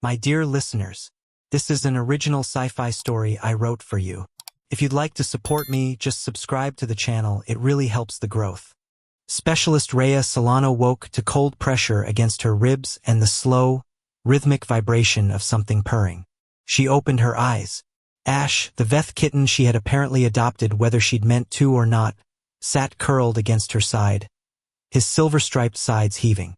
My dear listeners, this is an original sci-fi story I wrote for you. If you'd like to support me, just subscribe to the channel, it really helps the growth. Specialist Rhea Solano woke to cold pressure against her ribs and the slow, rhythmic vibration of something purring. She opened her eyes. Ash, the Veth kitten she had apparently adopted whether she'd meant to or not, sat curled against her side, his silver-striped sides heaving.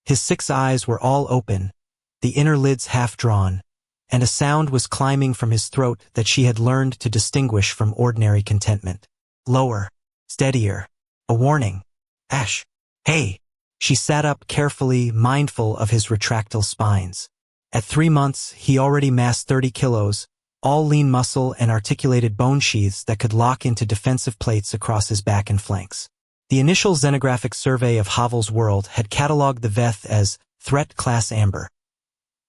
His 6 eyes were all open, the inner lids half-drawn, and a sound was climbing from his throat that she had learned to distinguish from ordinary contentment. Lower, steadier, a warning. Ash, hey! She sat up carefully, mindful of his retractile spines. At 3 months, he already massed 30 kilos, all lean muscle and articulated bone sheaths that could lock into defensive plates across his back and flanks. The initial xenographic survey of Havel's world had catalogued the Veth as Threat Class Amber.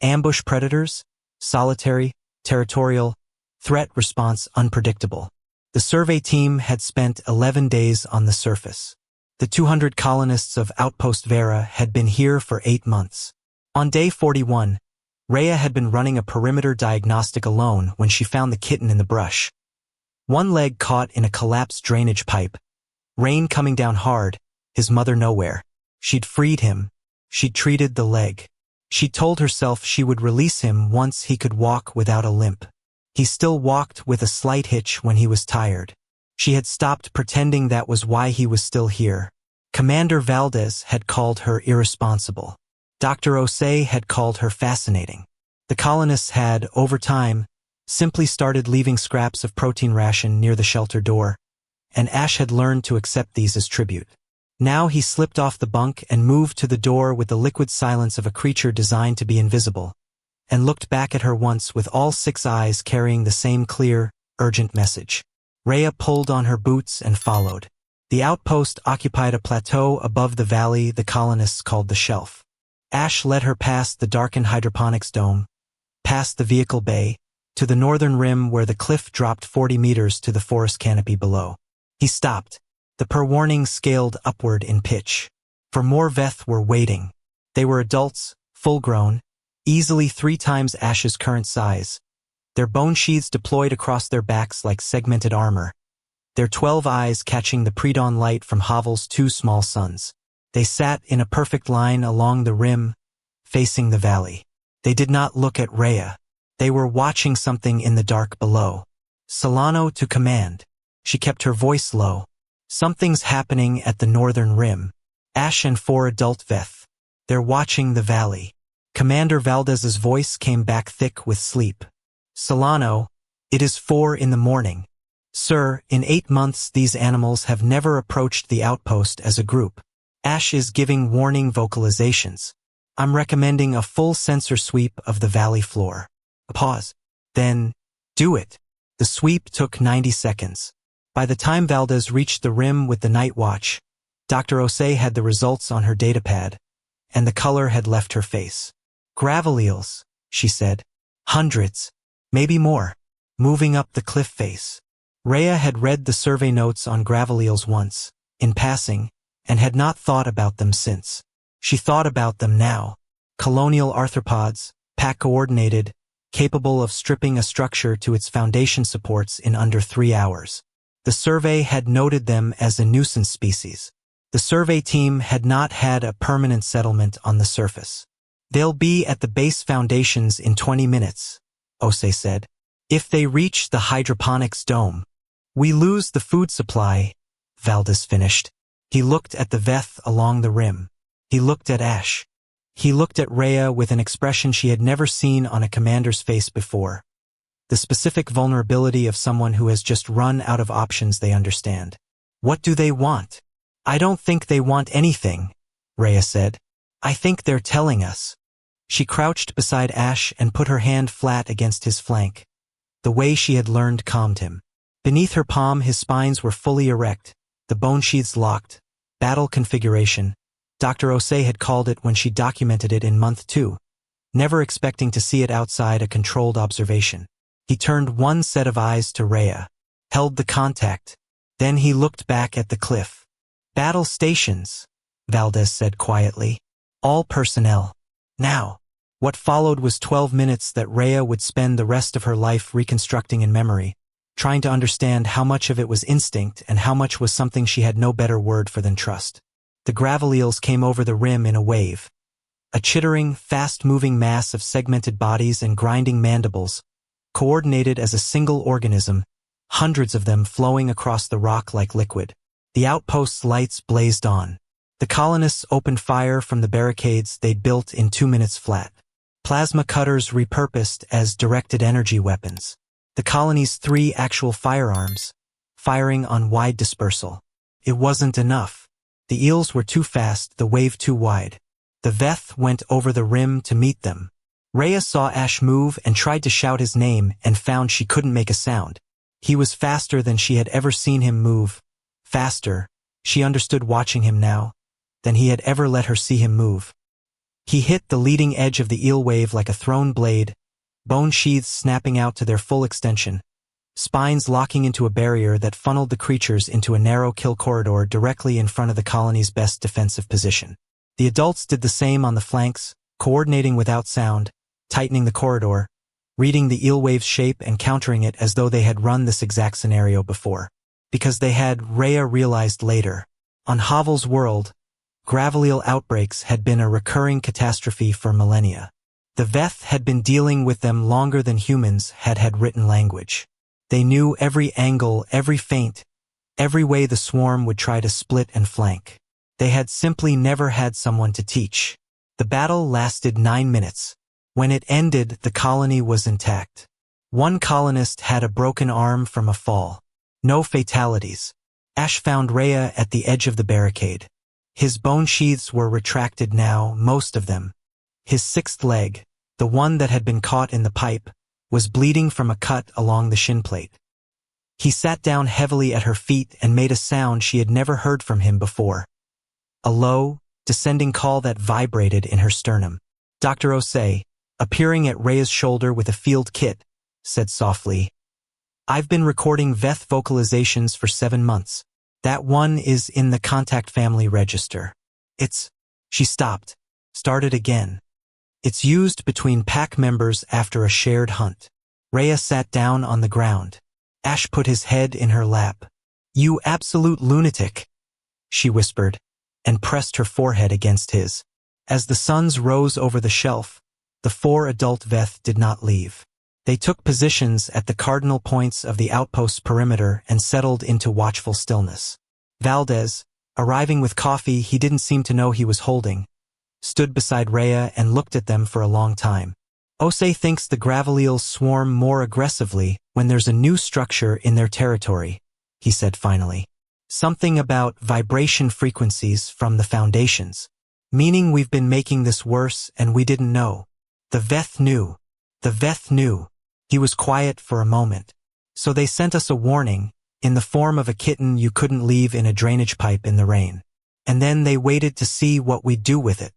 Ambush predators, solitary, territorial, threat response unpredictable. The survey team had spent 11 days on the surface. The 200 colonists of Outpost Vera had been here for 8 months. On day 41, Rhea had been running a perimeter diagnostic alone when she found the kitten in the brush. One leg caught in a collapsed drainage pipe, rain coming down hard, his mother nowhere. She'd freed him. She'd treated the leg. She told herself she would release him once he could walk without a limp. He still walked with a slight hitch when he was tired. She had stopped pretending that was why he was still here. Commander Valdez had called her irresponsible. Dr. Osei had called her fascinating. The colonists had, over time, simply started leaving scraps of protein ration near the shelter door, and Ash had learned to accept these as tribute. Now he slipped off the bunk and moved to the door with the liquid silence of a creature designed to be invisible, and looked back at her once with all 6 eyes carrying the same clear, urgent message. Rhea pulled on her boots and followed. The outpost occupied a plateau above the valley the colonists called the Shelf. Ash led her past the darkened hydroponics dome, past the vehicle bay, to the northern rim where the cliff dropped 40 meters to the forest canopy below. He stopped. The per-warning scaled upward in pitch. For more Veth were waiting. They were adults, full-grown, easily 3 times Ash's current size, their bone sheaths deployed across their backs like segmented armor, their 12 eyes catching the pre-dawn light from Havel's 2 small suns. They sat in a perfect line along the rim, facing the valley. They did not look at Rhea. They were watching something in the dark below. Solano to command. She kept her voice low. Something's happening at the northern rim. Ash and 4 adult Veth. They're watching the valley. Commander Valdez's voice came back thick with sleep. Solano, it is 4 in the morning. Sir, in 8 months these animals have never approached the outpost as a group. Ash is giving warning vocalizations. I'm recommending a full sensor sweep of the valley floor. A pause. Then, do it. The sweep took 90 seconds. By the time Valdez reached the rim with the night watch, Dr. Osei had the results on her datapad, and the color had left her face. Graveleels, she said. Hundreds, maybe more, moving up the cliff face. Rhea had read the survey notes on graveleels once, in passing, and had not thought about them since. She thought about them now. Colonial arthropods, pack-coordinated, capable of stripping a structure to its foundation supports in under 3 hours. The survey had noted them as a nuisance species. The survey team had not had a permanent settlement on the surface. They'll be at the base foundations in 20 minutes, Osei said. If they reach the hydroponics dome, we lose the food supply, Valdez finished. He looked at the Veth along the rim. He looked at Ash. He looked at Rhea with an expression she had never seen on a commander's face before. The specific vulnerability of someone who has just run out of options they understand. What do they want? I don't think they want anything, Rhea said. I think they're telling us. She crouched beside Ash and put her hand flat against his flank. The way she had learned calmed him. Beneath her palm his spines were fully erect, the bone sheaths locked. Battle configuration. Dr. Osei had called it when she documented it in month 2, never expecting to see it outside a controlled observation. He turned one set of eyes to Rhea, held the contact. Then he looked back at the cliff. Battle stations, Valdez said quietly. All personnel. Now. What followed was 12 minutes that Rhea would spend the rest of her life reconstructing in memory, trying to understand how much of it was instinct and how much was something she had no better word for than trust. The gravel eels came over the rim in a wave, a chittering, fast-moving mass of segmented bodies and grinding mandibles, coordinated as a single organism, hundreds of them flowing across the rock like liquid. The outpost's lights blazed on. The colonists opened fire from the barricades they'd built in 2 minutes flat. Plasma cutters repurposed as directed energy weapons. The colony's 3 actual firearms, firing on wide dispersal. It wasn't enough. The eels were too fast, the wave too wide. The Veth went over the rim to meet them. Rhea saw Ash move and tried to shout his name and found she couldn't make a sound. He was faster than she had ever seen him move. Faster, she understood watching him now, than he had ever let her see him move. He hit the leading edge of the eel wave like a thrown blade, bone sheaths snapping out to their full extension, spines locking into a barrier that funneled the creatures into a narrow kill corridor directly in front of the colony's best defensive position. The adults did the same on the flanks, coordinating without sound, tightening the corridor, reading the eel wave's shape and countering it as though they had run this exact scenario before. Because they had, Rhea realized later. On Havel's world, gravel eel outbreaks had been a recurring catastrophe for millennia. The Veth had been dealing with them longer than humans had written language. They knew every angle, every feint, every way the swarm would try to split and flank. They had simply never had someone to teach. The battle lasted 9 minutes. When it ended, the colony was intact. One colonist had a broken arm from a fall. No fatalities. Ash found Rhea at the edge of the barricade. His bone sheaths were retracted now, most of them. His 6th leg, the one that had been caught in the pipe, was bleeding from a cut along the shin plate. He sat down heavily at her feet and made a sound she had never heard from him before. A low, descending call that vibrated in her sternum. Dr. Osei, appearing at Rhea's shoulder with a field kit, said softly, "I've been recording Veth vocalizations for 7 months. That one is in the contact family register. She stopped, started again. It's used between pack members after a shared hunt." Rhea sat down on the ground. Ash put his head in her lap. "You absolute lunatic," she whispered, and pressed her forehead against his. As the suns rose over the shelf, the 4 adult Veth did not leave. They took positions at the cardinal points of the outpost's perimeter and settled into watchful stillness. Valdez, arriving with coffee he didn't seem to know he was holding, stood beside Rhea and looked at them for a long time. "Osei thinks the gravel eels swarm more aggressively when there's a new structure in their territory," he said finally. "Something about vibration frequencies from the foundations. Meaning we've been making this worse and we didn't know. The Veth knew. The Veth knew." He was quiet for a moment. "So they sent us a warning, in the form of a kitten you couldn't leave in a drainage pipe in the rain. And then they waited to see what we'd do with it.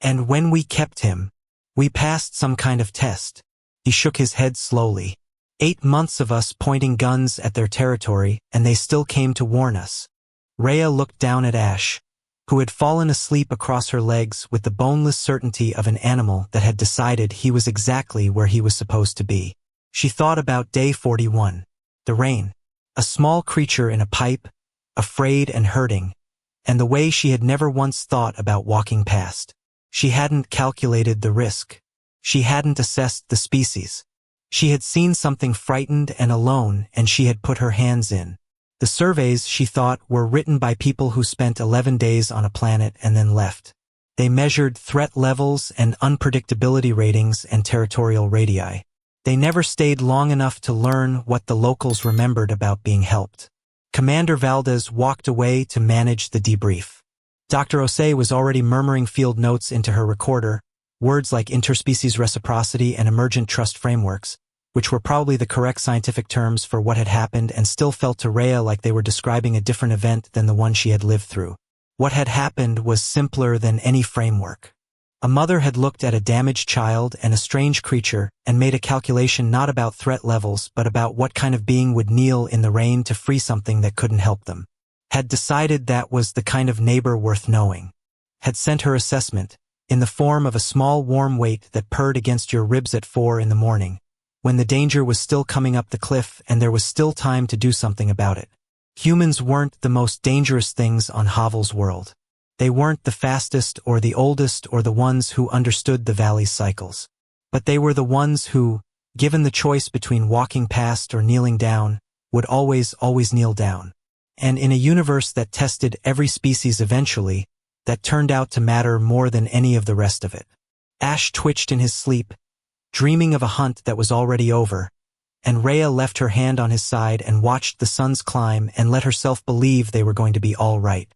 And when we kept him, we passed some kind of test." He shook his head slowly. 8 months of us pointing guns at their territory, and they still came to warn us." Rhea looked down at Ash, who had fallen asleep across her legs with the boneless certainty of an animal that had decided he was exactly where he was supposed to be. She thought about day 41. The rain. A small creature in a pipe, afraid and hurting, and the way she had never once thought about walking past. She hadn't calculated the risk. She hadn't assessed the species. She had seen something frightened and alone, and she had put her hands in. The surveys, she thought, were written by people who spent 11 days on a planet and then left. They measured threat levels and unpredictability ratings and territorial radii. They never stayed long enough to learn what the locals remembered about being helped. Commander Valdez walked away to manage the debrief. Dr. Osei was already murmuring field notes into her recorder, words like interspecies reciprocity and emergent trust frameworks, which were probably the correct scientific terms for what had happened and still felt to Rhea like they were describing a different event than the one she had lived through. What had happened was simpler than any framework. A mother had looked at a damaged child and a strange creature and made a calculation not about threat levels but about what kind of being would kneel in the rain to free something that couldn't help them. Had decided that was the kind of neighbor worth knowing. Had sent her assessment, in the form of a small warm weight that purred against your ribs at 4 in the morning, when the danger was still coming up the cliff and there was still time to do something about it. Humans weren't the most dangerous things on Havel's world. They weren't the fastest or the oldest or the ones who understood the valley's cycles. But they were the ones who, given the choice between walking past or kneeling down, would always kneel down. And in a universe that tested every species eventually, that turned out to matter more than any of the rest of it. Ash twitched in his sleep, dreaming of a hunt that was already over, and Rhea left her hand on his side and watched the suns climb and let herself believe they were going to be all right.